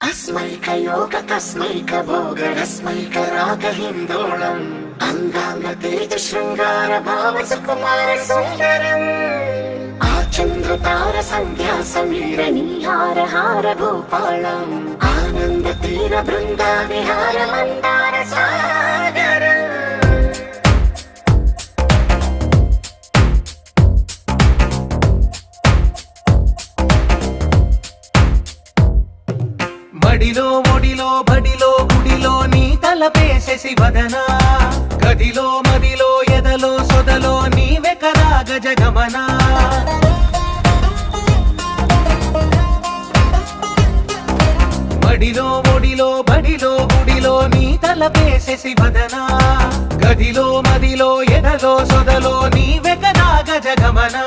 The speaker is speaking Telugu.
अस्मैकयोग तस्मैक भोग रस्मैक राग हिन्दोळम् अंगांग तेज शृंगार भाव सुकुमार सुंदरम् आचंद्र तार संध्या समीर नीहार हार भूपालम् आनंद तीर बृंदा विहार मंदार सागर మడిలో ఒడిలో బడిలో గుడిలో నీ తలపేసేసి వదనా గదిలో మదిలో ఎదలో సొదలో నీవే కదా గజగమనా మడిలో ఒడిలో బడిలో గుడిలో నీ తలపేసేసి వదనా గదిలో మదిలో ఎదలో సొదలో నీవే కదా గజగమనా